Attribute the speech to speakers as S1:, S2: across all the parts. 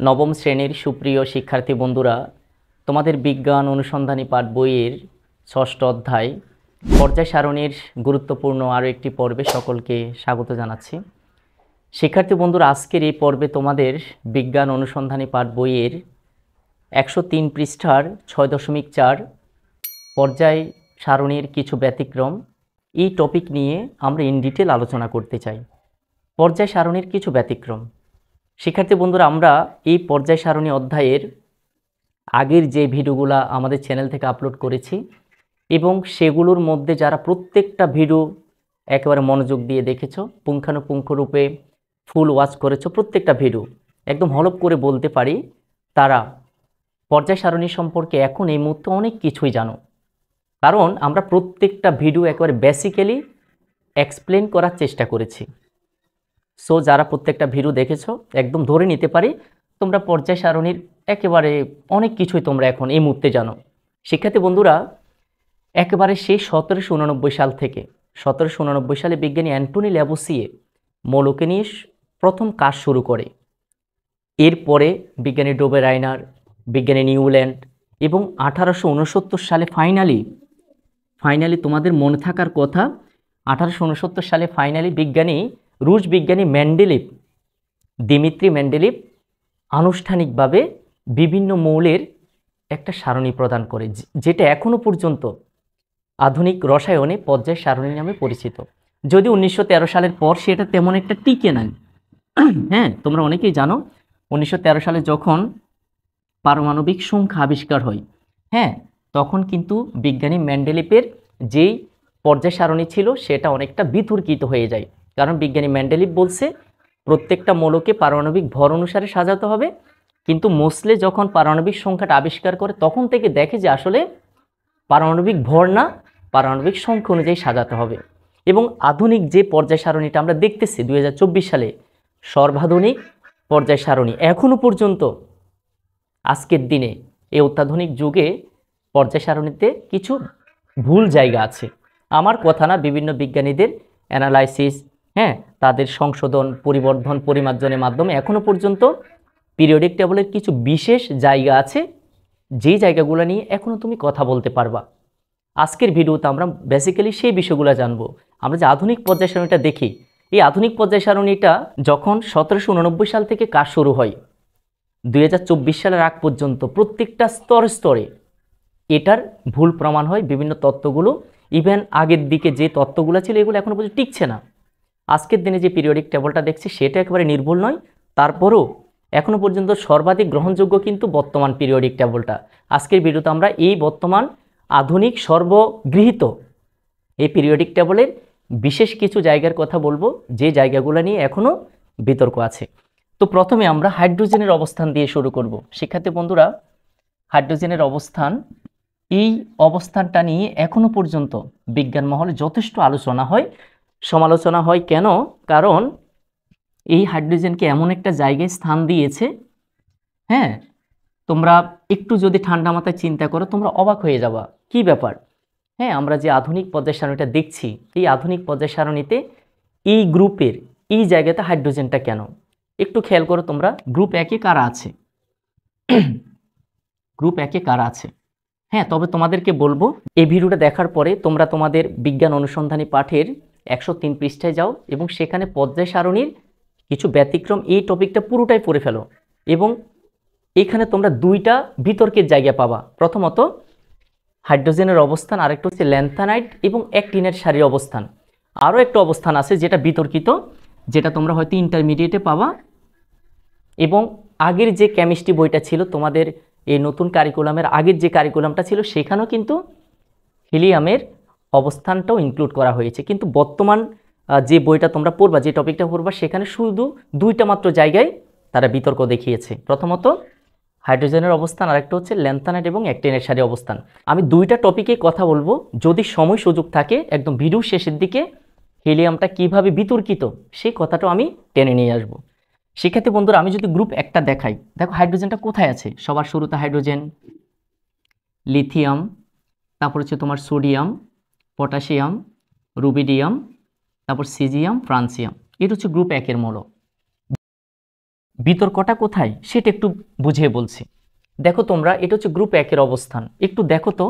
S1: নবম শ্রেণীর সুপ্রিয় শিক্ষার্থী বন্ধুরা, তোমাদের বিজ্ঞান অনুসন্ধানী পাঠ বইয়ের ষষ্ঠ অধ্যায় পর্যায় সারণীর গুরুত্বপূর্ণ আরও একটি পর্বে সকলকে স্বাগত জানাচ্ছি। শিক্ষার্থী বন্ধুরা, আজকের এই পর্বে তোমাদের বিজ্ঞান অনুসন্ধানী পাঠ বইয়ের 103 পৃষ্ঠার 6.4 পর্যায় সারণীর কিছু ব্যতিক্রম এই টপিক নিয়ে আমরা ইন ডিটেল আলোচনা করতে চাই। পর্যায় সারণীর কিছু ব্যতিক্রম। শিক্ষার্থী বন্ধুরা, আমরা এই পর্যায় সারণী অধ্যায়ের আগের যে ভিডিওগুলো আমাদের চ্যানেল থেকে আপলোড করেছি এবং সেগুলোর মধ্যে যারা প্রত্যেকটা ভিডিও একেবারে মনোযোগ দিয়ে দেখেছো, পুঙ্খানুপুঙ্খ রূপে ফুল ওয়াচ করেছো, প্রত্যেকটা ভিডিও একদম হলপ করে বলতে পারি তারা পর্যায় সারণী সম্পর্কে এখন এই মুহূর্তে অনেক কিছুই জানো। কারণ আমরা প্রত্যেকটা ভিডিও একেবারে বেসিক্যালি এক্সপ্লেন করার চেষ্টা করেছি। সো যারা প্রত্যেকটা ভিডিও দেখেছো, একদম ধরে নিতে পারি তোমরা পর্যায় সারণীর একেবারে অনেক কিছুই তোমরা এখন এই মুহূর্তে জানো। শিক্ষার্থী বন্ধুরা, একেবারে সেই 1789 সাল থেকে 1789 সালে বিজ্ঞানী অ্যান্টনি ল্যাভোসিয়ে মৌলকে নিয়ে প্রথম কাজ শুরু করে। এরপরে বিজ্ঞানী ডোবে রাইনার, বিজ্ঞানী নিউল্যান্ড এবং 1869 সালে ফাইনালি তোমাদের মনে থাকার কথা, 1869 সালে ফাইনালি রুশ বিজ্ঞানী দিমিত্রি মেন্ডেলিভ আনুষ্ঠানিকভাবে বিভিন্ন মৌলের একটা সারণী প্রদান করে, যেটা এখনও পর্যন্ত আধুনিক রসায়নে পর্যায় সারণী নামে পরিচিত। যদি 1913 সালের পর সেটা তেমন একটা টিকে নাই। হ্যাঁ, তোমরা অনেকেই জানো 1913 সালে যখন পারমাণবিক সংখ্যা আবিষ্কার হয়, হ্যাঁ, তখন কিন্তু বিজ্ঞানী মেন্ডেলিভের যেই পর্যায় সারণী ছিল সেটা অনেকটা বিতর্কিত হয়ে যায়। কারণ বিজ্ঞানী মেন্ডেলিভ বলছে প্রত্যেকটা মৌলকে পারমাণবিক ভর অনুসারে সাজাতে হবে, কিন্তু মোসলে যখন পারমাণবিক সংখ্যাটা আবিষ্কার করে তখন থেকে দেখে যে আসলে পারমাণবিক ভর না, পারমাণবিক সংখ্যা অনুযায়ী সাজাতে হবে। এবং আধুনিক যে পর্যায় সারণীটা আমরা দেখতেছি 2024 সালে, সর্বাধুনিক পর্যায় সারণী, এখনও পর্যন্ত আজকের দিনে এই অত্যাধুনিক যুগে পর্যায় সারণীতে কিছু ভুল জায়গা আছে। আমার কথা না, বিভিন্ন বিজ্ঞানীদের অ্যানালাইসিস, হ্যাঁ, তাদের সংশোধন, পরিবর্ধন, পরিমার্জনের মাধ্যমে এখনও পর্যন্ত পিরিয়ডিক টেবলের কিছু বিশেষ জায়গা আছে, যেই জায়গাগুলো নিয়ে এখনও তুমি কথা বলতে পারবা। আজকের ভিডিওতে আমরা বেসিক্যালি সেই বিষয়গুলো জানবো। আমরা যে আধুনিক পর্যায় সারণীটা দেখি, এই আধুনিক পর্যায় সারণীটা যখন 1789 সাল থেকে কাজ শুরু হয় 2024 সালের আগ পর্যন্ত প্রত্যেকটা স্তরে এটার ভুল প্রমাণ হয়। বিভিন্ন তত্ত্বগুলো, ইভেন আগের দিকে যে তত্ত্বগুলো ছিল এগুলো এখনও পর্যন্ত টিকছে না। আজকের দিনে যে পিরিয়ডিক টেবলটা দেখছি সেটা একেবারে নির্ভুল নয়, তারপরও এখনও পর্যন্ত সর্বাধিক গ্রহণযোগ্য কিন্তু বর্তমান পিরিয়ডিক টেবলটা। আজকের ভিডিওতে আমরা এই বর্তমান আধুনিক সর্বগৃহীত এই পিরিয়ডিক টেবলের বিশেষ কিছু জায়গার কথা বলবো, যে জায়গাগুলো নিয়ে এখনও বিতর্ক আছে। তো প্রথমে আমরা হাইড্রোজেনের অবস্থান দিয়ে শুরু করব। শিক্ষার্থী বন্ধুরা, হাইড্রোজেনের অবস্থান, এই অবস্থানটা নিয়ে এখনও পর্যন্ত বিজ্ঞান মহলে যথেষ্ট আলোচনা হয়, সমালোচনা হয়। কেন? কারণ এই হাইড্রোজেনকে এমন একটা জায়গায় স্থান দিয়েছে, হ্যাঁ, তোমরা একটু যদি ঠান্ডা মাথায় চিন্তা করো তোমরা অবাক হয়ে যাবা। কি ব্যাপার? হ্যাঁ, আমরা যে আধুনিক পর্যায় সারণীটা দেখছি, এই আধুনিক পর্যায় সারণীতে এই গ্রুপের এই জায়গাতে হাইড্রোজেনটা কেন? একটু খেয়াল করো তোমরা, গ্রুপ একে কারা আছে? গ্রুপ একে কারা আছে? হ্যাঁ, তবে তোমাদেরকে বলবো এই ভিডিওটা দেখার পরে তোমরা তোমাদের বিজ্ঞান অনুসন্ধানী পাঠের 103 পৃষ্ঠায় যাও এবং সেখানে পর্যায় সারণীর কিছু ব্যতিক্রম এই টপিকটা পুরোটাই পড়ে ফেলো। এবং এখানে তোমরা দুইটা বিতর্কের জায়গা পাবা। প্রথমত হাইড্রোজেনের অবস্থান, আরেকটা হচ্ছে ল্যান্থানাইট এবং অ্যাক্টিনের সারির অবস্থান। আরও একটা অবস্থান আছে যেটা বিতর্কিত, যেটা তোমরা হয়তো ইন্টারমিডিয়েটে পাবা। এবং আগের যে কেমিস্ট্রি বইটা ছিল তোমাদের, এই নতুন কারিকুলামের আগের যে কারিকুলামটা ছিল সেখানেও কিন্তু হিলিয়ামের অবস্থানটাও ইনক্লুড করা হয়েছে। কিন্তু বর্তমান যে বইটা তোমরা পড়বা, যে টপিকটা পড়বা, সেখানে শুধু দুইটা মাত্র জায়গায় তারা বিতর্ক দেখিয়েছে। প্রথমত হাইড্রোজেনের অবস্থান, আরেকটা হচ্ছে ল্যান্থানাইট এবং অ্যাক্টিনের সারি অবস্থান। আমি দুইটা টপিকে কথা বলবো, যদি সময় সুযোগ থাকে একদম ভিডিও শেষের দিকে হিলিয়ামটা কিভাবে বিতর্কিত সেই কথাটাও আমি টেনে নিয়ে আসবো। শিক্ষার্থী বন্ধুরা, আমি যদি গ্রুপ একটা দেখাই, দেখো হাইড্রোজেনটা কোথায় আছে। সবার শুরুতে হাইড্রোজেন, লিথিয়াম, তারপর হচ্ছে তোমার সোডিয়াম, পটাশিয়াম, রুবিডিয়াম, তারপর সিজিয়াম, ফ্রান্সিয়াম। এটা হচ্ছে গ্রুপ একের মৌল। বিতর্কটা কোথায় সেটা একটু বুঝিয়ে বলছি। দেখো তোমরা, এটা হচ্ছে গ্রুপ 1-এর অবস্থান। একটু দেখো তো,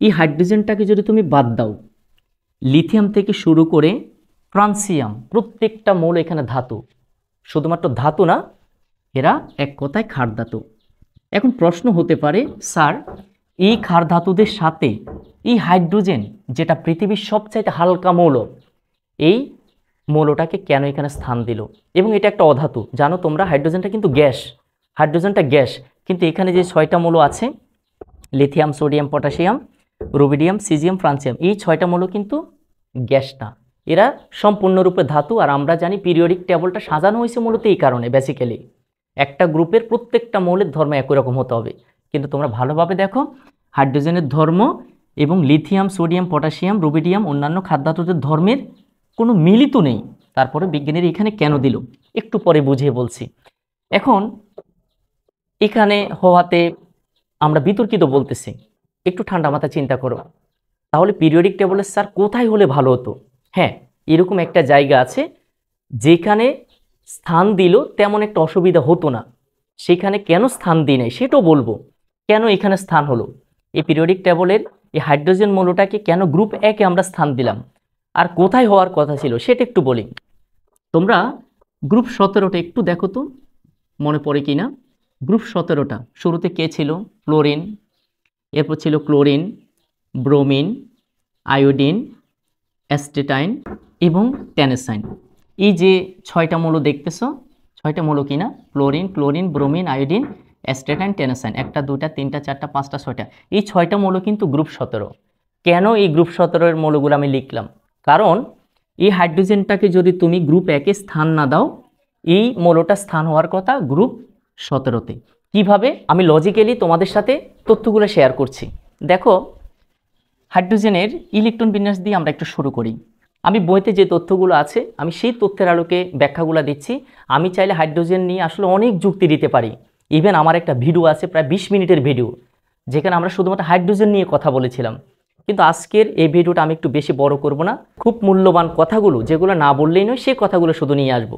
S1: এই হাইড্রোজেনটাকে যদি তুমি বাদ দাও, লিথিয়াম থেকে শুরু করে ফ্রান্সিয়াম, প্রত্যেকটা মৌল এখানে ধাতু। শুধুমাত্র ধাতু না, এরা এক কথায় ক্ষার ধাতু। এখন প্রশ্ন হতে পারে, স্যার এই ক্ষার ধাতুদের সাথে এই হাইড্রোজেন, যেটা পৃথিবীর সবচাইতে হালকা মৌল, এই মৌলটাকে কেন এখানে স্থান দিল? এবং এটা একটা অধাতু। জানো তোমরা, হাইড্রোজেনটা কিন্তু গ্যাস, হাইড্রোজেনটা গ্যাস, কিন্তু এখানে যে 6টা মৌল আছে, lithium, sodium, potassium, rubidium, caesium, francium, এই 6টা মৌল কিন্তু গ্যাস না, এরা সম্পূর্ণরূপে ধাতু। আর আমরা জানি পিরিয়ডিক টেবলটা সাজানো হয়েছে মূলত এই কারণে, বেসিক্যালি একটা গ্রুপের প্রত্যেকটা মৌলের ধর্ম একই রকম হতে হবে। কিন্তু তোমরা ভালোভাবে দেখো, হাইড্রোজেনের ধর্ম এবং লিথিয়াম, সোডিয়াম, পটাশিয়াম, রুবিডিয়াম, অন্যান্য খাদ্যাতুদের ধর্মের কোনো মিলিত নেই। তারপরে বিজ্ঞানীরা এখানে কেন দিল একটু পরে বুঝিয়ে বলছি। এখন এখানে হওয়াতে আমরা বিতর্কিত বলতেছি, একটু ঠান্ডা মাথায় চিন্তা করো। তাহলে পিরিয়ডিক টেবলের স্যার কোথায় হলে ভালো হতো? হ্যাঁ, এরকম একটা জায়গা আছে যেখানে স্থান দিল তেমন একটা অসুবিধা হতো না। সেখানে কেন স্থান দিই নাই সেটাও বলবো, কেন এখানে স্থান হলো। এই পিরিয়ডিক টেবলের এই হাইড্রোজেন মৌলটাকে কেন গ্রুপ 1-এ আমরা স্থান দিলাম, আর কোথায় হওয়ার কথা ছিল সেটা একটু বলি। তোমরা গ্রুপ 17টা একটু দেখো তো, মনে পড়ে কি না? গ্রুপ 17টা শুরুতে কে ছিল? ফ্লোরিন, এরপর ছিল ক্লোরিন, ব্রোমিন, আয়োডিন, অ্যাসটেটাইন এবং টেনেসাইন। এই যে 6টা মৌল দেখতেছো, 6টা মৌল কিনা? Fluorine, chlorine, bromine, iodine, astatine, tennessine. 1টা 2টা 3টা 4টা 5টা 6টা, এই 6টা মৌল কিন্তু গ্রুপ 17। কেন এই গ্রুপ 17-এর মৌলগুলো আমি লিখলাম? কারণ এই হাইড্রোজেনটাকে যদি তুমি গ্রুপ 1-এ স্থান না দাও, এই মৌলটা স্থান হওয়ার কথা গ্রুপ 17-তে। কিভাবে? আমি লজিক্যালি তোমাদের সাথে তথ্যগুলো শেয়ার করছি। দেখো, হাইড্রোজেনের ইলেকট্রন বিন্যাস দিয়ে আমরা একটু শুরু করি। আমি বইতে যে তথ্যগুলো আছে আমি সেই তথ্যের আলোকে ব্যাখ্যাগুলো দিচ্ছি। আমি চাইলে হাইড্রোজেন নিয়ে আসলে অনেক যুক্তি দিতে পারি। ইভেন আমার একটা ভিডিও আছে, প্রায় 20 মিনিটের ভিডিও, যেখানে আমরা শুধুমাত্র হাইড্রোজেন নিয়ে কথা বলেছিলাম। কিন্তু আজকের এই ভিডিওটা আমি একটু বেশি বড় করব না, খুব মূল্যবান কথাগুলো যেগুলো না বললেই নয় সেই কথাগুলো শুধু নিয়ে আসবো।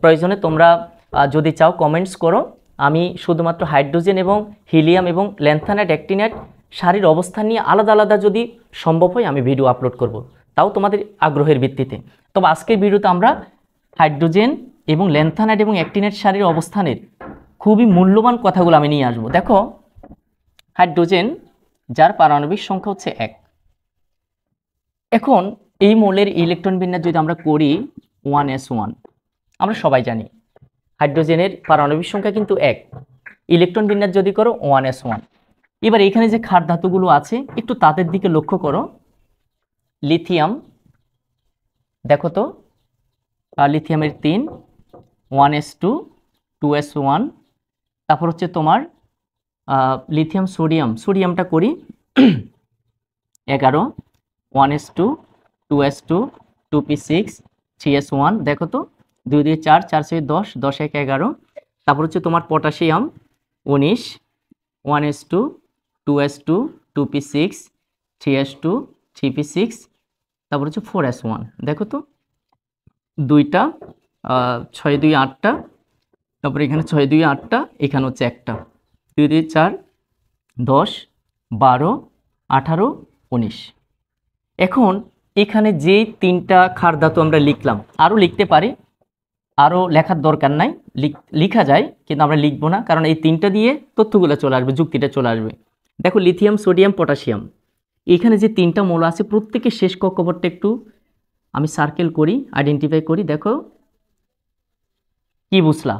S1: প্রয়োজনে তোমরা যদি চাও কমেন্টস করো, আমি শুধুমাত্র হাইড্রোজেন এবং হিলিয়াম এবং ল্যান্থানাইট, অ্যাক্টিনাইট সারির অবস্থান নিয়ে আলাদা আলাদা যদি সম্ভব হয় আমি ভিডিও আপলোড করব, তাও তোমাদের আগ্রহের ভিত্তিতে। তবে আজকের ভিডিওতে আমরা হাইড্রোজেন এবং ল্যান্থানাইট এবং অ্যাক্টিনাইট সারির অবস্থানের খুবই মূল্যবান কথাগুলো আমি নিয়ে আসবো। দেখো, হাইড্রোজেন যার পারমাণবিক সংখ্যা হচ্ছে 1। এখন এই মৌলের ইলেকট্রন বিন্যাস যদি আমরা করি 1s1, আমরা সবাই জানি হাইড্রোজেনের পারমাণবিক সংখ্যা কিন্তু 1, ইলেকট্রন বিন্যাস যদি করো 1s1। এবার এখানে যে ক্ষার ধাতুগুলো আছে একটু তাদের দিকে লক্ষ্য করো। লিথিয়াম দেখো তো, লিথিয়ামের 3, 1s2, 2s1। তারপর হচ্ছে তোমার লিথিয়াম, সোডিয়ামটা করি 11, 1s2, 2s2, 2p6, 3s1। দেখো তো, 2 2 4, 4 6 10, 10 1 11। তারপর হচ্ছে তোমার potassium 19, 1s2, 2s2, 2p6, 3s2, 3p6। তারপর হচ্ছে 4s1। দেখো তো, 2টা 6 2 8টা, তারপর এখানে 6 2 8টা, এখানে হচ্ছে একটা, 2 2 4, 10, 12, 18, 19। এখন এখানে যে 3টা ক্ষার ধাতু আমরা লিখলাম, আরও লিখতে পারি, আরও লেখার দরকার নাই, লিখা যায় কিন্তু আমরা লিখবো না, কারণ এই 3টা দিয়ে তথ্যগুলো চলে আসবে, যুক্তিটা চলে আসবে। দেখো, লিথিয়াম, সোডিয়াম, পটাশিয়াম, এখানে যে 3টা মৌল আছে প্রত্যেকের শেষ কক্ষপথটা একটু আমি সার্কেল করি, আইডেন্টিফাই করি। দেখো কি বুঝলা?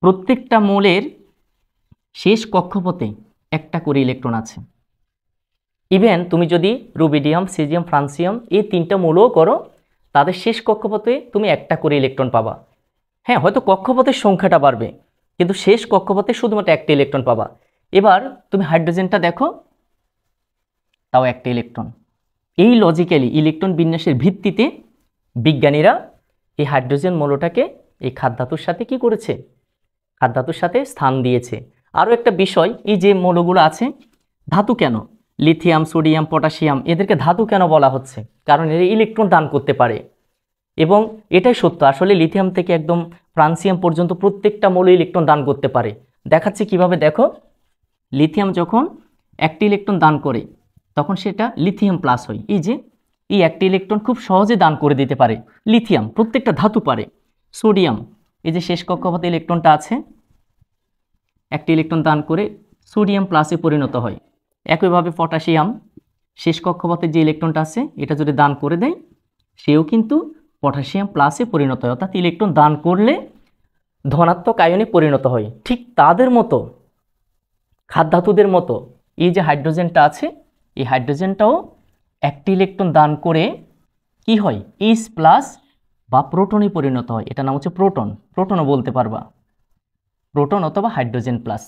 S1: প্রত্যেকটা মৌলের শেষ কক্ষপথে একটা করে ইলেকট্রন আছে। ইভেন তুমি যদি রুবিডিয়াম, সিজিয়াম, ফ্রান্সিয়াম এই 3টা মৌলও করো, তাদের শেষ কক্ষপথে তুমি একটা করে ইলেকট্রন পাবা। হ্যাঁ, হয়তো কক্ষপথের সংখ্যাটা বাড়বে, কিন্তু শেষ কক্ষপথে শুধুমাত্র একটা ইলেকট্রন পাবা। এবার তুমি হাইড্রোজেনটা দেখো, তাও একটা ইলেকট্রন। এই লজিক্যালি ইলেকট্রন বিন্যাসের ভিত্তিতে বিজ্ঞানীরা এই হাইড্রোজেন মৌলটাকে এই খাদ্যাতুর সাথে কি করেছে? খাদ্যাতুর সাথে স্থান দিয়েছে। আরও একটা বিষয়, এই যে মৌলগুলো আছে ধাতু কেন? লিথিয়াম, সোডিয়াম, পটাশিয়াম, এদেরকে ধাতু কেন বলা হচ্ছে? কারণ এরা ইলেকট্রন দান করতে পারে। এবং এটাই সত্য, আসলে লিথিয়াম থেকে একদম ফ্রান্সিয়াম পর্যন্ত প্রত্যেকটা মৌল ইলেকট্রন দান করতে পারে। দেখাচ্ছি কিভাবে, দেখো। লিথিয়াম যখন একটি ইলেকট্রন দান করে তখন সেটা লিথিয়াম প্লাস হয়। এই যে এই একটি ইলেকট্রন খুব সহজে দান করে দিতে পারে লিথিয়াম, প্রত্যেকটা ধাতু পারে। সোডিয়াম, এই যে শেষ কক্ষপথে ইলেকট্রনটা আছে, একটি ইলেকট্রন দান করে সোডিয়াম প্লাসে পরিণত হয়। একইভাবে পটাশিয়াম, শেষ কক্ষপথে যে ইলেকট্রনটা আছে এটা যদি দান করে দেয় সেও কিন্তু পটাশিয়াম প্লাসে পরিণত হয়, অর্থাৎ ইলেকট্রন দান করলে ধনাত্মক আয়নে পরিণত হয়। ঠিক তাদের মতো, খাদ্যধাতুদের মতো এই যে হাইড্রোজেনটা আছে, এই হাইড্রোজেনটাও একটি ইলেকট্রন দান করে কি হয়, H প্লাস বা প্রোটনে পরিণত হয়। এটা নাম হচ্ছে প্রোটন, প্রোটনও বলতে পারবা, প্রোটন অথবা হাইড্রোজেন প্লাস।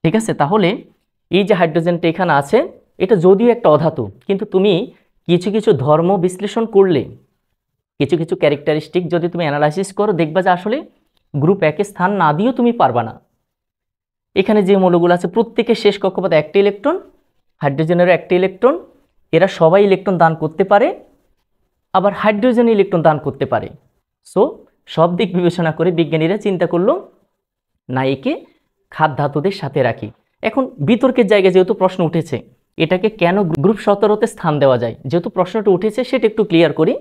S1: ঠিক আছে, তাহলে এই যে হাইড্রোজেনটা এখানে আছে এটা যদিও একটা অধাতু, কিন্তু তুমি কিছু কিছু ধর্ম বিশ্লেষণ করলে, কিছু কিছু ক্যারেক্টারিস্টিক যদি তুমি অ্যানালাইসিস করো, দেখবা যে আসলে গ্রুপ একে স্থান না দিয়েও তুমি পারবা না। এখানে যে মৌলগুলো আছে প্রত্যেকের শেষ কক্ষপথে একটি ইলেকট্রন, হাইড্রোজেনেরও একটি ইলেকট্রন, এরা সবাই ইলেকট্রন দান করতে পারে, আবার হাইড্রোজেন ইলেকট্রন দান করতে পারে। সো সব দিক বিবেচনা করে বিজ্ঞানীরা চিন্তা করলো না একে খাদ্যধাতুদের সাথে রাখি। এখন বিতর্কের জায়গায় যেহেতু প্রশ্ন উঠেছে, এটাকে কেন গ্রুপ 17-তে স্থান দেওয়া যায়, যেহেতু প্রশ্নটা উঠেছে সেটা একটু ক্লিয়ার করি।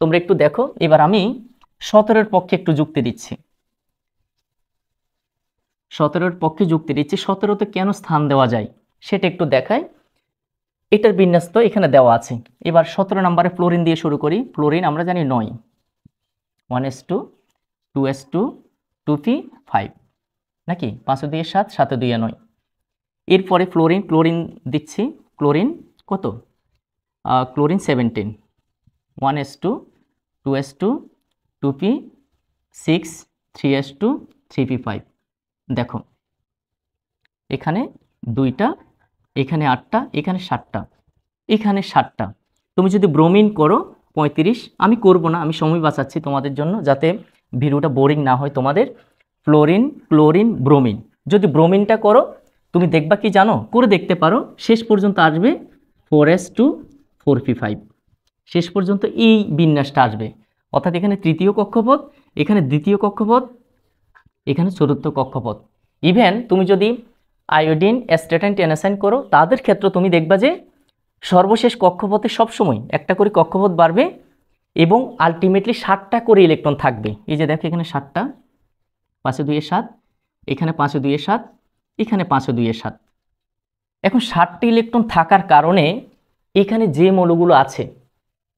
S1: তোমরা একটু দেখো, এবার আমি 17-এর পক্ষে একটু যুক্তি দিচ্ছি। 17-এর পক্ষে যুক্তি দিচ্ছি, 17-তে কেন স্থান দেওয়া যায় সেটা একটু দেখাই। এটার বিন্যাস তো এখানে দেওয়া আছে। এবার 17 নম্বরে ফ্লোরিন দিয়ে শুরু করি। ফ্লোরিন আমরা জানি 9, 1s2 2s2 2p5 নাকি, 5 2 7 7 2 9। এরপরে ফ্লোরিন, ক্লোরিন দিচ্ছি। ক্লোরিন কত, chlorine 17, 1s2 2s2 2p6 3s2 3p5। দেখো এখানে 2টা, এখানে 8টা, এখানে 7টা, এখানে 7টা। তুমি যদি ব্রোমিন করো 35, আমি করব না, আমি সময় বাঁচাচ্ছি তোমাদের জন্য যাতে ভিডিওটা বোরিং না হয় তোমাদের। ফ্লোরিন, ক্লোরিন, ব্রোমিন, যদি ব্রোমিনটা করো তুমি দেখবা কি জানো, করে দেখতে পারো, শেষ পর্যন্ত আসবে 4s2 4p5, শেষ পর্যন্ত এই বিন্যাসটা আসবে। অর্থাৎ এখানে তৃতীয় কক্ষপথ, এখানে দ্বিতীয় কক্ষপথ, এখানে চতুর্থ কক্ষপথ। ইভেন তুমি যদি আয়োডিন, অ্যাস্টেটাইন, টেনাসাইন করো তাদের ক্ষেত্রে তুমি দেখবা যে সর্বশেষ কক্ষপথে সবসময় একটা করে কক্ষপথ বাড়বে এবং আলটিমেটলি 7টা করে ইলেকট্রন থাকবে। এই যে দেখো এখানে 7টা, 5 2 7, এখানে 5 2 7, এখানে 5 2 7। এখন 7টি ইলেকট্রন থাকার কারণে এখানে যে মৌলগুলো আছে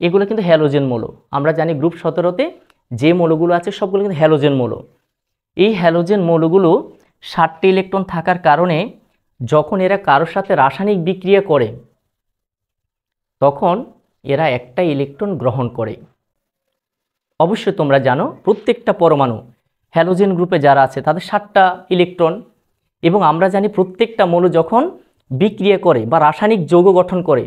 S1: এগুলো কিন্তু হ্যালোজেন মৌল। আমরা জানি গ্রুপ 17-তে যে মৌলগুলো আছে সবগুলো কিন্তু হ্যালোজেন মৌল। এই হ্যালোজেন মৌলগুলো 7টি ইলেকট্রন থাকার কারণে যখন এরা কারোর সাথে রাসায়নিক বিক্রিয়া করে তখন এরা একটা ইলেকট্রন গ্রহণ করে। অবশ্যই তোমরা জানো প্রত্যেকটা পরমাণু হ্যালোজেন গ্রুপে যারা আছে তাদের 7টা ইলেকট্রন, এবং আমরা জানি প্রত্যেকটা মৌল যখন বিক্রিয়া করে বা রাসায়নিক যৌগ গঠন করে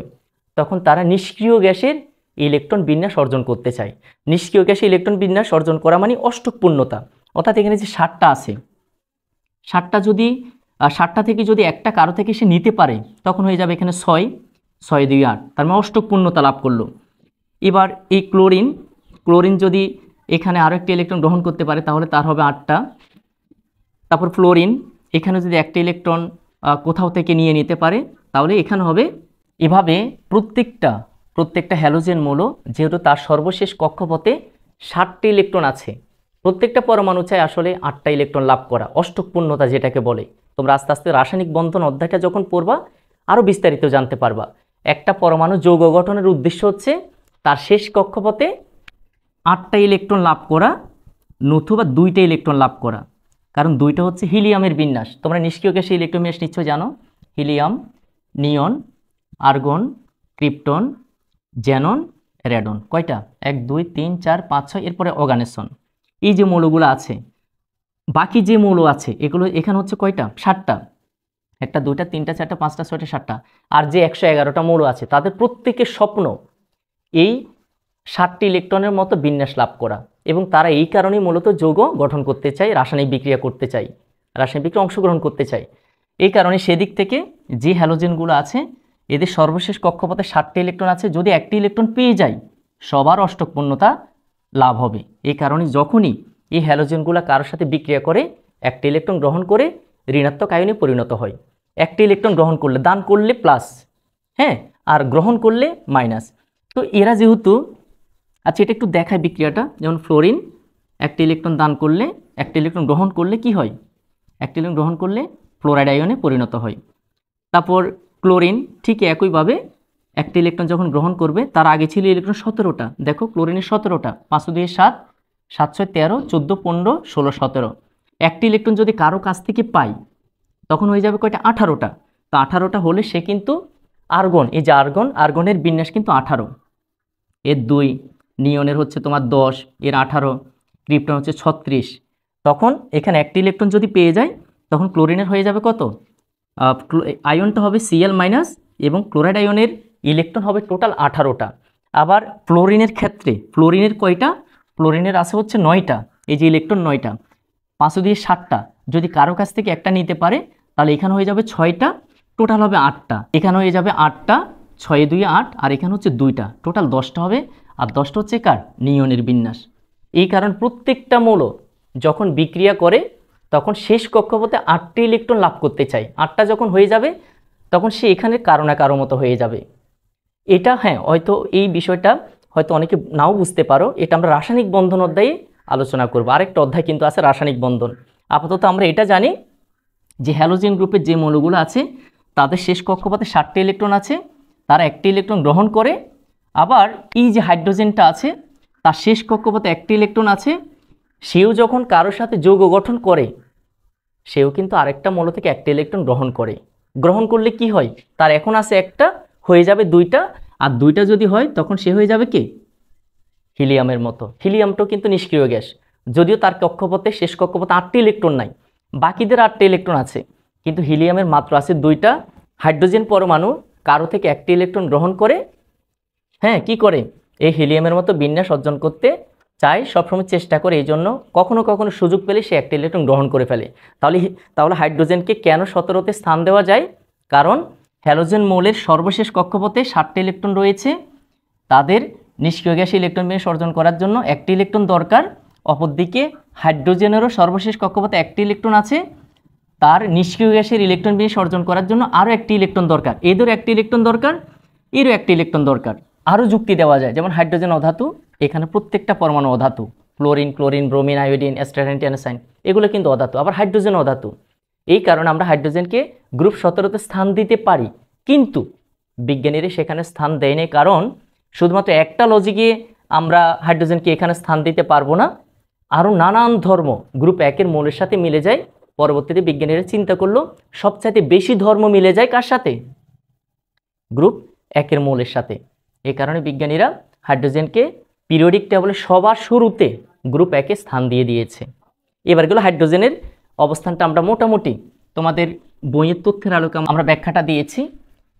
S1: তখন তারা নিষ্ক্রিয় গ্যাসের ইলেকট্রন বিন্যাস অর্জন করতে চায়। নিষ্ক্রিয় গ্যাসে ইলেকট্রন বিন্যাস অর্জন করা মানে অষ্টক পূর্ণতা। অর্থাৎ এখানে যে 7টা আছে, 7টা যদি 7টা থেকে যদি একটা কারো থেকে সে নিতে পারে তখন হয়ে যাবে এখানে 6, 6 2 8, তার মানে অষ্টক পূর্ণতা লাভ করলো। এবার এই ক্লোরিন, ক্লোরিন যদি এখানে আরও একটি ইলেকট্রন গ্রহণ করতে পারে তাহলে তার হবে 8টা। তারপর ফ্লোরিন এখানে যদি একটা ইলেকট্রন কোথাও থেকে নিয়ে নিতে পারে তাহলে এখানে হবে। এভাবে প্রত্যেকটা হ্যালোজেন মৌল যেহেতু তার সর্বশেষ কক্ষপথে 7টি ইলেকট্রন আছে, প্রত্যেকটা পরমাণু চায় আসলে 8টা ইলেকট্রন লাভ করা, অষ্টক পূর্ণতা যেটাকে বলে। তোমরা আস্তে আস্তে রাসায়নিক বন্ধন অধ্যায়টা যখন পড়বা আরও বিস্তারিত জানতে পারবা। একটা পরমাণু যৌগ গঠনের উদ্দেশ্য হচ্ছে তার শেষ কক্ষপথে 8টা ইলেকট্রন লাভ করা নতুবা 2টা ইলেকট্রন লাভ করা, কারণ 2টা হচ্ছে হিলিয়ামের বিন্যাস। তোমরা নিষ্ক্রিয় গ্যাসে ইলেকট্রন বিন্যাস নিশ্চয় জানো, হিলিয়াম, নিয়ন, আর্গন, ক্রিপ্টন, জ্যানন, রেডন। কয়টা, 1 2 3 4 5 6, এরপরে অর্গানেশন। এই যে মৌলগুলো আছে, বাকি যে মৌল আছে এগুলো এখানে হচ্ছে কয়টা, 7টা, 1 2 3 4 5 6 7টা। আর যে 111টা মৌল আছে তাদের প্রত্যেকের স্বপ্ন এই 7টি ইলেকট্রনের মতো বিন্যাস লাভ করা, এবং তারা এই কারণেই মূলত যৌগ গঠন করতে চায়, রাসায়নিক বিক্রিয়া করতে চায়, রাসায়নিক বিক্রিয়া অংশগ্রহণ করতে চায়। এই কারণে সেদিক থেকে যে হ্যালোজেনগুলো আছে এদের সর্বশেষ কক্ষপথে 7টি ইলেকট্রন আছে, যদি একটি ইলেকট্রন পেয়ে যায় সবার অষ্টক পূর্ণতা লাভ হবে। এই কারণে যখনই এই হ্যালোজেনগুলো কারোর সাথে বিক্রিয়া করে একটা ইলেকট্রন গ্রহণ করে ঋণাত্মক আয়নে পরিণত হয়। একটা ইলেকট্রন গ্রহণ করলে, দান করলে প্লাস, হ্যাঁ, আর গ্রহণ করলে মাইনাস। তো এরা যেহেতু, আচ্ছা এটা একটু দেখায় বিক্রিয়াটা, যেমন ফ্লোরিন একটা ইলেকট্রন দান করলে, একটা ইলেকট্রন গ্রহণ করলে কি হয়, একটা ইলেকট্রন গ্রহণ করলে ফ্লোরাইড আয়নে পরিণত হয়। তারপর ক্লোরিন ঠিক একইভাবে একটা ইলেকট্রন যখন গ্রহণ করবে, তার আগে ছিল ইলেকট্রন 17টা, দেখো ক্লোরিনের 17টা, 5 2 7, 7 6 13, 14 15 16 17। একটি ইলেকট্রন যদি কারো কাছ থেকে পাই তখন হয়ে যাবে কয়টা, 18টা। তো 18টা হলে সে কিন্তু আর্গন, এই যে আর্গন, আর্গনের বিন্যাস কিন্তু 18, এর 2, নিয়নের হচ্ছে তোমার 10, এর 18, ক্রিপ্টন হচ্ছে 36। তখন এখানে একটি ইলেকট্রন যদি পেয়ে যায় তখন ক্লোরিনের হয়ে যাবে কত, আয়নটা হবে Cl মাইনাস, এবং ক্লোরাইড আয়নের ইলেকট্রন হবে টোটাল 18টা। আবার ফ্লোরিনের ক্ষেত্রে, ফ্লোরিনের কয়টা, ফ্লোরিনের আছে হচ্ছে 9টা, এই যে ইলেকট্রন 9টা, 5 দিয়ে 7টা, যদি কারো কাছ থেকে একটা নিতে পারে তাহলে এখানে হয়ে যাবে 6টা, টোটাল হবে 8টা, এখানে হয়ে যাবে 8টা, 6 2 8, আর এখানে হচ্ছে 2টা, টোটাল 10টা হবে। আর 10টা হচ্ছে কার, নিয়নের বিন্যাস। এই কারণ প্রত্যেকটা মৌল যখন বিক্রিয়া করে তখন শেষ কক্ষপথে 8টি ইলেকট্রন লাভ করতে চাই। 8টা যখন হয়ে যাবে তখন সে এখানে কারো না কারো মতো হয়ে যাবে। এটা হ্যাঁ, হয়তো এই বিষয়টা হয়তো অনেকে নাও বুঝতে পারো, এটা আমরা রাসায়নিক বন্ধন অধ্যায়ে আলোচনা করব। আরেকটা অধ্যায় কিন্তু আছে রাসায়নিক বন্ধন। আপাতত আমরা এটা জানি যে হ্যালোজেন গ্রুপের যে মৌলগুলো আছে তাদের শেষ কক্ষপথে 7টি ইলেকট্রন আছে, তারা একটি ইলেকট্রন গ্রহণ করে। আবার এই যে হাইড্রোজেনটা আছে তার শেষ কক্ষপথে একটি ইলেকট্রন আছে, সেও যখন কারোর সাথে যৌগ গঠন করে সেও কিন্তু আরেকটা মৌল থেকে একটা ইলেকট্রন গ্রহণ করে। গ্রহণ করলে কি হয়, তার এখন আছে একটা, হয়ে যাবে 2টা, আর 2টা যদি হয় তখন সে হয়ে যাবে কে, হিলিয়ামের মতো। হিলিয়ামটাও কিন্তু নিষ্ক্রিয় গ্যাস, যদিও তার কক্ষপথে, শেষ কক্ষপথে 8টি ইলেকট্রন নাই, বাকিদের 8টি ইলেকট্রন আছে, কিন্তু হিলিয়ামের মাত্র আছে 2টা। হাইড্রোজেন পরমাণু কারো থেকে একটি ইলেকট্রন গ্রহণ করে, হ্যাঁ, কি করে, এই হিলিয়ামের মতো বিন্যাস অর্জন করতে চায়, সবসময় চেষ্টা করে। এই জন্য কখনো কখনো সুযোগ পেলে সে একটা ইলেকট্রন গ্রহণ করে ফেলে। তাহলে হাইড্রোজেনকে কেন 17তে স্থান দেওয়া যায়, কারণ হ্যালোজেন মৌলের সর্বশেষ কক্ষপথে 7টি ইলেকট্রন রয়েছে, তাদের নিষ্ক্রিয় গ্যাসে ইলেকট্রন বিন্যাস অর্জন করার জন্য একটি ইলেকট্রন দরকার। অপরদিকে হাইড্রোজেনেরও সর্বশেষ কক্ষপথে একটি ইলেকট্রন আছে, তার নিষ্ক্রিয় গ্যাসের ইলেকট্রন বিন্যাস অর্জন করার জন্য আরও একটি ইলেকট্রন দরকার। এদেরও একটি ইলেকট্রন দরকার, এরও একটি ইলেকট্রন দরকার। আরও যুক্তি দেওয়া যায়, যেমন হাইড্রোজেন অধাতু, এখানে প্রত্যেকটা পরমাণু অধাতু, ফ্লোরিন, ক্লোরিন, ব্রোমিন, আয়োডিন, অ্যাস্টারাইন, ট্যানাসাইন, এগুলো কিন্তু অধাতু। আবার হাইড্রোজেন অধাতু, এই কারণে আমরা হাইড্রোজেনকে গ্রুপ 17তে স্থান দিতে পারি, কিন্তু বিজ্ঞানীরা সেখানে স্থান দেয় নাই, কারণ শুধুমাত্র একটা লজিকে আমরা হাইড্রোজেনকে এখানে স্থান দিতে পারবো না। আরও নানান ধর্ম গ্রুপ 1-এর মৌলের সাথে মিলে যায়। পরবর্তীতে বিজ্ঞানীরা চিন্তা করলো সবচাইতে বেশি ধর্ম মিলে যায় কার সাথে, গ্রুপ 1-এর মৌলের সাথে। এই কারণে বিজ্ঞানীরা হাইড্রোজেনকে পিরিয়ডিক টেবলে সবার শুরুতে গ্রুপ 1-এ স্থান দিয়ে দিয়েছে। এবার গেলো হাইড্রোজেনের অবস্থানটা আমরা মোটামুটি তোমাদের বইয়ের তথ্যের আলোকে আমরা ব্যাখ্যাটা দিয়েছি।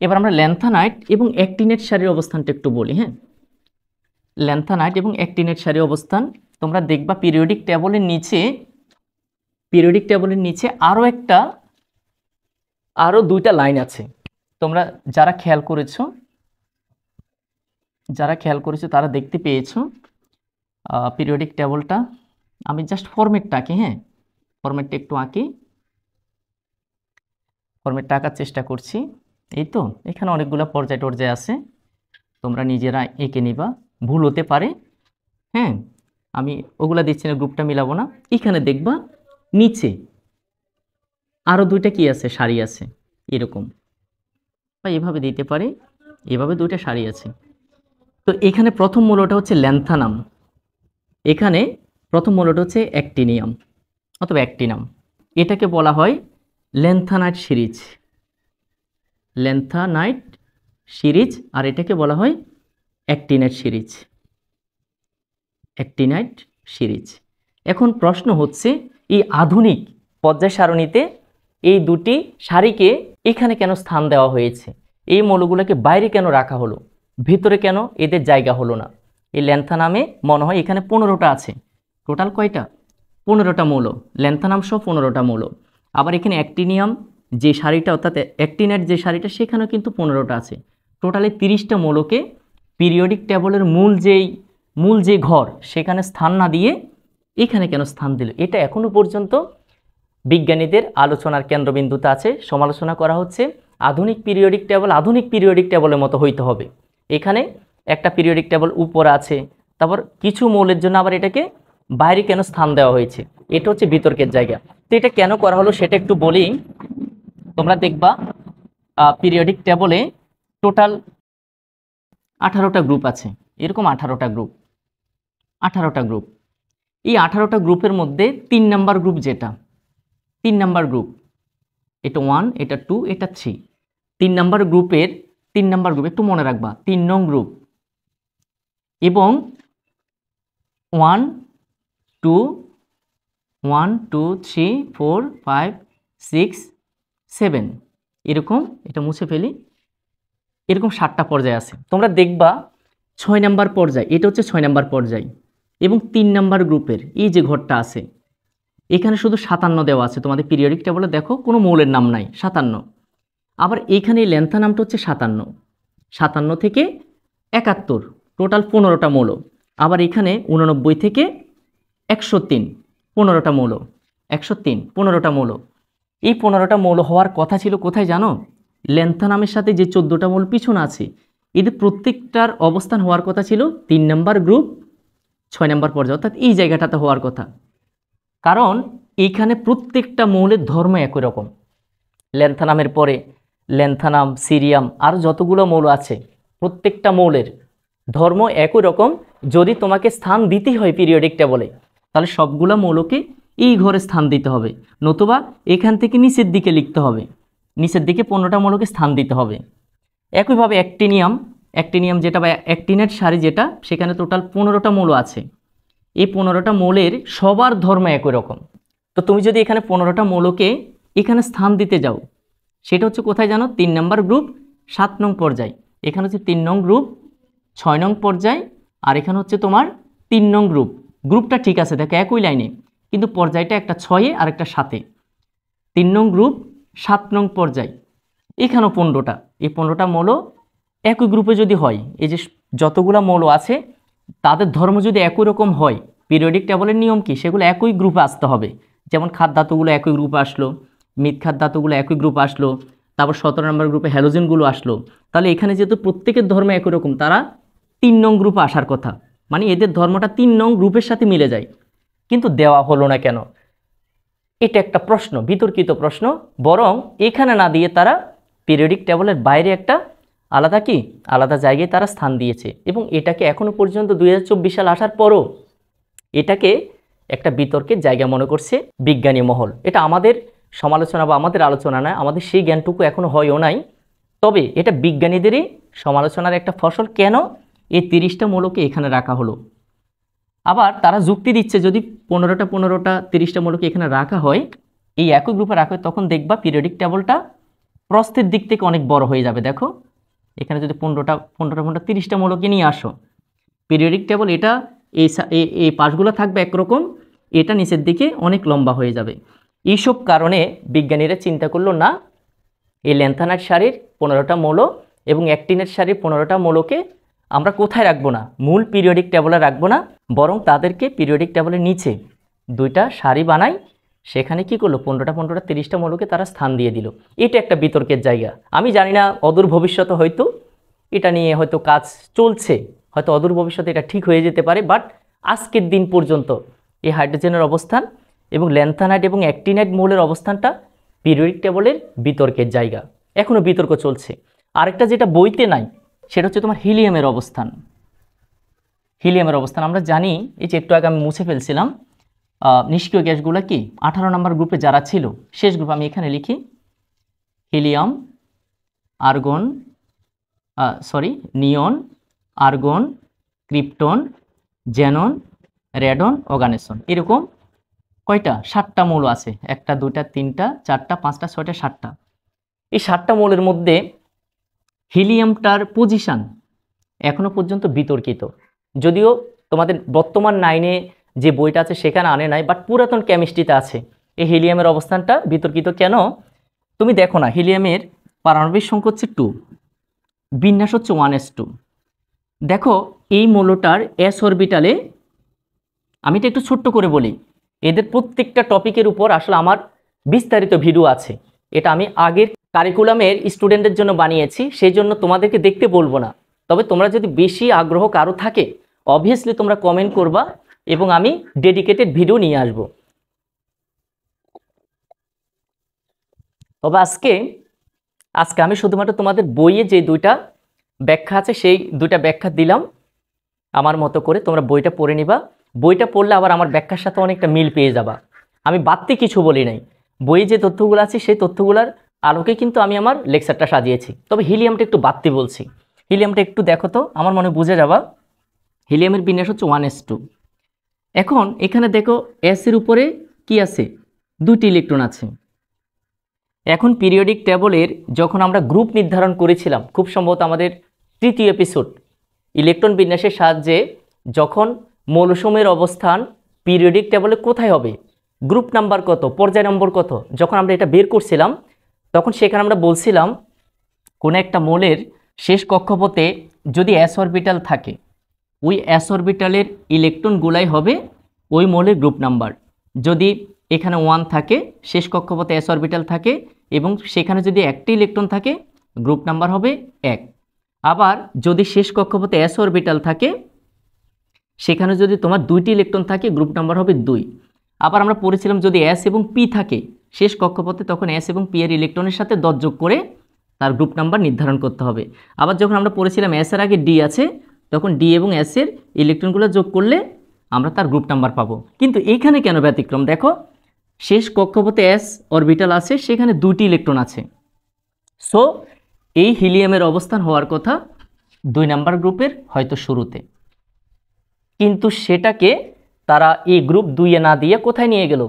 S1: এবার আমরা ল্যান্থানাইট এবং অ্যাক্টিনেট সারির অবস্থানটা একটু বলি। হ্যাঁ, ল্যান্থানাইট এবং অ্যাক্টিনেট সারির অবস্থান তোমরা দেখবা পিরিয়ডিক টেবলের নিচে আরও 2টা লাইন আছে। তোমরা যারা খেয়াল করেছো তারা দেখতে পেয়েছো পিরিয়ডিক টেবলটা। আমি জাস্ট ফরম্যাটটা আঁকি, হ্যাঁ, ফরম্যাটটা একটু আঁকি, ফরম্যাটটা আঁকার চেষ্টা করছি। এই তো এখানে অনেকগুলো পর্যায় টর্যায় আছে, তোমরা নিজেরা এঁকে নিবা, ভুল হতে পারে। হ্যাঁ, আমি ওগুলা দিচ্ছি না, গ্রুপটা মিলাবো না। এখানে দেখবা নিচে আরও 2টা কি আছে, সারি আছে, এরকম, বা এভাবে দিতে পারি, এভাবে 2টা সারি আছে। তো এখানে প্রথম মৌলটা হচ্ছে ল্যান্থানাম, এখানে প্রথম মৌলটা হচ্ছে অ্যাক্টিনিয়াম অথবা অ্যাক্টিনাম। এটাকে বলা হয় ল্যান্থানাইট সিরিজ, আর এটাকে বলা হয় অ্যাক্টিনাইট সিরিজ। এখন প্রশ্ন হচ্ছে, এই আধুনিক পর্যায় সারণীতে এই দুটি সারিকে এখানে কেন স্থান দেওয়া হয়েছে, এই মৌলগুলোকে বাইরে কেন রাখা হলো, ভিতরে কেন এদের জায়গা হলো না? এই ল্যান্থানামে মনে হয় এখানে 15টা আছে, টোটাল কয়টা, 15টা মৌল, ল্যান্থানাম সহ 15টা মৌল। আবার এখানে অ্যাক্টিনিয়াম যে সারিটা, অর্থাৎ অ্যাক্টিনেট যে সারিটা, সেখানেও কিন্তু 15টা আছে। টোটালে 30টা মৌলকে পিরিয়ডিক টেবলের মূল যেই মূল যে ঘর সেখানে স্থান না দিয়ে এখানে কেন স্থান দিল, এটা এখনো পর্যন্ত বিজ্ঞানীদের আলোচনার কেন্দ্রবিন্দুতে আছে, সমালোচনা করা হচ্ছে। আধুনিক পিরিয়ডিক টেবলের মতো হইতে হবে। এখানে একটা পিরিয়ডিক টেবল উপর আছে, তারপর কিছু মৌলের জন্য আবার এটাকে বাইরে কেন স্থান দেওয়া হয়েছে, এটা হচ্ছে বিতর্কের জায়গা। তো এটা কেন করা হলো সেটা একটু বলি। তোমরা দেখবা পিরিয়ডিক টেবলে টোটাল 18টা গ্রুপ আছে, এরকম 18টা গ্রুপ। এই 18টা গ্রুপের মধ্যে 3 নাম্বার গ্রুপ, যেটা 3 নাম্বার গ্রুপ, এটা 1, এটা 2, এটা 3, 3 নাম্বার গ্রুপের 3 নাম্বার গ্রুপ একটু মনে রাখবা, 3 নং গ্রুপ এবং 1 2 1 2 3 4 5 6 7 এরকম, এটা মুছে ফেলি, এরকম 7টা পর্যায় আছে। তোমরা দেখবা 6 নাম্বার পর্যায়, এটা হচ্ছে 6 নাম্বার পর্যায় এবং 3 নাম্বার গ্রুপের এই যে ঘরটা আছে এখানে শুধু 57 দেওয়া আছে। তোমাদের পিরিয়ডিক টেবলে দেখো কোনো মৌলের নাম নাই, 57। আবার এইখানে এই ল্যান্থা নামটা হচ্ছে 57 থেকে 71, টোটাল 15টা মৌল। আবার এখানে 89 থেকে 103, 15টা মৌল, 103 15টা মৌল। এই 15টা মৌল হওয়ার কথা ছিল কোথায় জানো? ল্যান্থা নামের সাথে যে 14টা মৌল পিছনে আছে এদের প্রত্যেকটার অবস্থান হওয়ার কথা ছিল 3 নাম্বার গ্রুপ 6 নাম্বার পর্যায়ে, অর্থাৎ এই জায়গাটাতে হওয়ার কথা। কারণ এইখানে প্রত্যেকটা মৌলের ধর্ম একই রকম। ল্যান্থানামের পরে ল্যান্থানাম, সিরিয়াম আর যতগুলো মৌল আছে প্রত্যেকটা মৌলের ধর্ম একই রকম। যদি তোমাকে স্থান দিতেই হয় পিরিয়ডিক টেবলে তাহলে সবগুলো মৌলকে এই ঘরে স্থান দিতে হবে, নতুবা এখান থেকে নিচের দিকে লিখতে হবে, নিচের দিকে 15টা মৌলকে স্থান দিতে হবে। একইভাবে অ্যাক্টিনিয়াম যেটা বা অ্যাক্টিনেট সারি যেটা, সেখানে টোটাল 15টা মৌল আছে। এই 15টা মৌলের সবার ধর্ম একই রকম। তো তুমি যদি এখানে 15টা মৌলকে এখানে স্থান দিতে যাও সেটা হচ্ছে কোথায় জানো? 3 নাম্বার গ্রুপ 7 নং পর্যায়। এখানে হচ্ছে 3 নং গ্রুপ 6 নং পর্যায়, আর এখানে হচ্ছে তোমার 3 নং গ্রুপ। গ্রুপটা ঠিক আছে দেখো একই লাইনে, কিন্তু পর্যায়টা একটা 6-এ আর একটা 7-এ। 3 নং গ্রুপ 7 নং পর্যায়, এখানেও 15টা। এই 15টা মৌল একই গ্রুপে যদি হয়, এই যে যতগুলো মৌল আছে তাদের ধর্ম যদি একই রকম হয়, পিরিয়ডিক টেবলের নিয়ম কি? সেগুলো একই গ্রুপে আসতে হবে। যেমন খাদ্য ধাতুগুলো একই গ্রুপে আসলো, মৃৎখাত ধাতুগুলো একই গ্রুপে আসলো, তারপর 17 নম্বর গ্রুপে হ্যালোজেনগুলো আসলো। তাহলে এখানে যেহেতু প্রত্যেকের ধর্ম একই রকম, তারা 3 নং গ্রুপে আসার কথা, মানে এদের ধর্মটা 3 নং গ্রুপের সাথে মিলে যায়। কিন্তু দেওয়া হলো না কেন? এটা একটা প্রশ্ন, বিতর্কিত প্রশ্ন। বরং এখানে না দিয়ে তারা পিরিয়ডিক টেবলের বাইরে একটা আলাদা জায়গায় তারা স্থান দিয়েছে, এবং এটাকে এখনো পর্যন্ত 2024 সাল আসার পরও এটাকে একটা বিতর্কের জায়গা মনে করছে বিজ্ঞানী মহল। এটা আমাদের সমালোচনা বা আমাদের আলোচনা নয়, আমাদের সেই জ্ঞানটুকু এখনো হয়ও নাই। তবে এটা বিজ্ঞানীদেরই সমালোচনার একটা ফসল। কেন এই 30টা মৌলকে এখানে রাখা হলো? আবার তারা যুক্তি দিচ্ছে যদি 15টা 30টা মৌলকে এখানে রাখা হয়, এই একই গ্রুপে রাখা হয়, তখন দেখবা পিরিয়ডিক টেবলটা প্রস্থের দিক থেকে অনেক বড় হয়ে যাবে। দেখো এখানে যদি 15টা 30টা মৌলকে নিয়ে আসো, পিরিয়ডিক টেবল এটা এই পাশগুলো থাকবে একরকম, এটা নিচের দিকে অনেক লম্বা হয়ে যাবে। এইসব কারণে বিজ্ঞানীরা চিন্তা করলো না, এই ল্যান্থানাইট সারির 15টা মৌল এবং অ্যাক্টিনেট সারির 15টা মৌলকে আমরা কোথায় রাখবো না, মূল পিরিয়ডিক টেবলে রাখবো না, বরং তাদেরকে পিরিয়ডিক টেবলের নিচে 2টা সারি বানাই। সেখানে কি করলো, 15টা 30টা মৌলকে তারা স্থান দিয়ে দিল। এটা একটা বিতর্কের জায়গা। আমি জানি না অদূর ভবিষ্যতে হয়তো এটা নিয়ে হয়তো কাজ চলছে, হয়তো অদূর ভবিষ্যতে এটা ঠিক হয়ে যেতে পারে। বাট আজকের দিন পর্যন্ত এই হাইড্রোজেনের অবস্থান এবং ল্যান্থানাইট এবং অ্যাক্টিনাইট মৌলের অবস্থানটা পিরিয়ডিক টেবলের বিতর্কের জায়গা, এখনও বিতর্ক চলছে। আরেকটা যেটা বইতে নাই সেটা হচ্ছে তোমার হিলিয়ামের অবস্থান। আমরা জানি, এই যে একটু আগে আমি মুছে ফেলছিলাম, নিষ্ক্রিয় গ্যাসগুলো কি 18 নম্বর গ্রুপে যারা ছিল, শেষ গ্রুপ আমি এখানে লিখি হিলিয়াম, আর্গন, নিয়ন, আর্গন, ক্রিপ্টন, জ্যানন, রেডন, অর্গানেসন। এরকম কয়টা? 7টা মৌল আছে। 1টা 2টা 3টা 4টা 5টা 6টা 7টা। এই 7টা মৌলের মধ্যে হিলিয়ামটার পজিশন এখনো পর্যন্ত বিতর্কিত। যদিও তোমাদের বর্তমান 9-এ যে বইটা আছে সেখানে আনে নাই, বাট পুরাতন কেমিস্ট্রিতে আছে। এই হিলিয়ামের অবস্থানটা বিতর্কিত কেন? তুমি দেখো না, হিলিয়ামের পারমাণবিক সংখ্যা হচ্ছে 2, বিন্যাস হচ্ছে 1s2। দেখো এই মৌলটার এস অরবিটালে, আমি এটা একটু ছোট্ট করে বলি, এদের প্রত্যেকটা টপিকের উপর আসলে আমার বিস্তারিত ভিডিও আছে। এটা আমি আগের কারিকুলামের স্টুডেন্টদের জন্য বানিয়েছি, সেই জন্য তোমাদেরকে দেখতে বলবো না। তবে তোমরা যদি বেশি আগ্রহ কারো থাকে অবভিয়াসলি তোমরা কমেন্ট করবা এবং আমি ডেডিকেটেড ভিডিও নিয়ে আসব। তবে আজকে আমি শুধুমাত্র তোমাদের বইয়ে যে দুইটা ব্যাখ্যা আছে সেই দুইটা ব্যাখ্যা দিলাম আমার মতো করে, তোমরা বইটা পড়ে নিবা। বইটা পড়লে আবার আমার ব্যাখ্যার সাথে অনেকটা মিল পেয়ে যাবা। আমি বাড়তি কিছু বলি নাই, বইয়ে যে তথ্যগুলো আছে সেই তথ্যগুলোর আলোকে কিন্তু আমি আমার লেকচারটা সাজিয়েছি। তবে হিলিয়ামটা একটু বাড়তি বলছি। হিলিয়ামটা একটু দেখো তো, আমার মনে বুঝে যাবা। হিলিয়ামের বিন্যাস হচ্ছে 1s2। এখন এখানে দেখো এস এর উপরে কি আছে, দুটি ইলেকট্রন আছে। এখন পিরিয়ডিক টেবলের যখন আমরা গ্রুপ নির্ধারণ করেছিলাম, খুব সম্ভবত আমাদের তৃতীয় এপিসোড, ইলেকট্রন বিন্যাসের সাহায্যে যখন মৌলসমূহের অবস্থান পিরিয়ডিক টেবলে কোথায় হবে, গ্রুপ নাম্বার কত, পর্যায় নম্বর কত, যখন আমরা এটা বের করছিলাম তখন সেখানে আমরা বলছিলাম কোনো একটা মৌলের শেষ কক্ষপথে যদি এস অরবিটাল থাকে, ওই এস অরবিটালের ইলেকট্রনগুলাই হবে ওই মৌলের গ্রুপ নাম্বার। যদি এখানে 1 থাকে, শেষ কক্ষপথে এস অরবিটাল থাকে এবং সেখানে যদি একটি ইলেকট্রন থাকে, গ্রুপ নাম্বার হবে 1। আবার যদি শেষ কক্ষপথে এস অরবিটাল থাকে, সেখানে যদি তোমার দুইটি ইলেকট্রন থাকে, গ্রুপ নাম্বার হবে 2। আবার আমরা পড়েছিলাম যদি এস এবং পি থাকে শেষ কক্ষপথে, তখন এস এবং পি এর ইলেকট্রনের সাথে দর যোগ করে তার গ্রুপ নাম্বার নির্ধারণ করতে হবে। আবার যখন আমরা পড়েছিলাম এস এর আগে ডি আছে, তখন ডি এবং এস এর ইলেকট্রনগুলো যোগ করলে আমরা তার গ্রুপ নাম্বার পাবো। কিন্তু এইখানে কেন ব্যতিক্রম দেখো, শেষ কক্ষপথে এস অরবিটাল আছে, সেখানে দুটি ইলেকট্রন আছে। সো এই হিলিয়ামের অবস্থান হওয়ার কথা 2 নাম্বার গ্রুপের হয়তো শুরুতে, কিন্তু সেটাকে তারা এই গ্রুপ 2-এ না দিয়ে কোথায় নিয়ে গেল,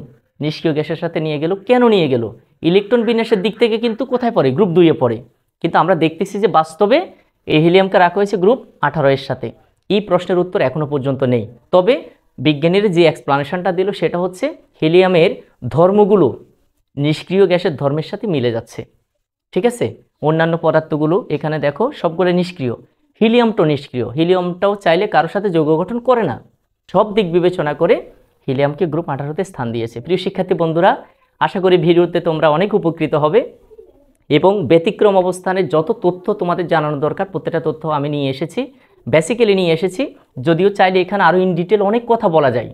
S1: নিষ্ক্রিয় গ্যাসের সাথে নিয়ে গেল। কেন নিয়ে গেল? ইলেকট্রন বিন্যাসের দিক থেকে কিন্তু কোথায় পড়ে, গ্রুপ 2-এ পড়ে। কিন্তু আমরা দেখতেছি যে বাস্তবে এই হিলিয়ামকে রাখা হয়েছে গ্রুপ 18 এর সাথে। এই প্রশ্নের উত্তর এখনো পর্যন্ত নেই। তবে বিজ্ঞানীরা যে এক্সপ্লানেশনটা দিল সেটা হচ্ছে হিলিয়ামের ধর্মগুলো নিষ্ক্রিয় গ্যাসের ধর্মের সাথে মিলে যাচ্ছে। ঠিক আছে, অন্যান্য পদার্থগুলো এখানে দেখো সবগুলো নিষ্ক্রিয়, হিলিয়ামটাও নিষ্ক্রিয়। হিলিয়ামটাও চাইলে কারোর সাথে যৌগ গঠন করে না। সব দিক বিবেচনা করে হিলিয়ামকে গ্রুপ 18-তে স্থান দিয়েছে। প্রিয় শিক্ষার্থী বন্ধুরা, আশা করি ভিডিওতে তোমরা অনেক উপকৃত হবে এবং ব্যতিক্রম অবস্থানের যত তথ্য তোমাদের জানানো দরকার প্রত্যেকটা তথ্য আমি নিয়ে এসেছি, বেসিক্যালি নিয়ে এসেছি। যদিও চাইলে এখানে আরও ইন ডিটেল অনেক কথা বলা যায়,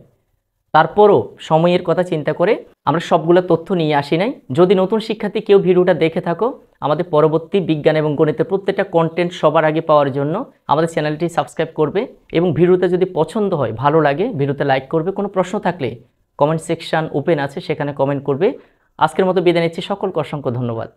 S1: তারপরও সময়ের কথা চিন্তা করে আমরা সবগুলো তথ্য নিয়ে আসি নাই। যদি নতুন শিক্ষার্থী কেউ ভিডিওটা দেখে থাকো, আমাদের পরবর্তী বিজ্ঞান এবং গণিতের প্রত্যেকটা কন্টেন্ট সবার আগে পাওয়ার জন্য আমাদের চ্যানেলটি সাবস্ক্রাইব করবে এবং ভিডিওটা যদি পছন্দ হয়, ভালো লাগে, ভিডিওতে লাইক করবে। কোনো প্রশ্ন থাকলে কমেন্ট সেকশন ওপেন আছে, সেখানে কমেন্ট করবে। আজকের মতো বিদায় নিচ্ছি, সকলকে অসংখ্য ধন্যবাদ।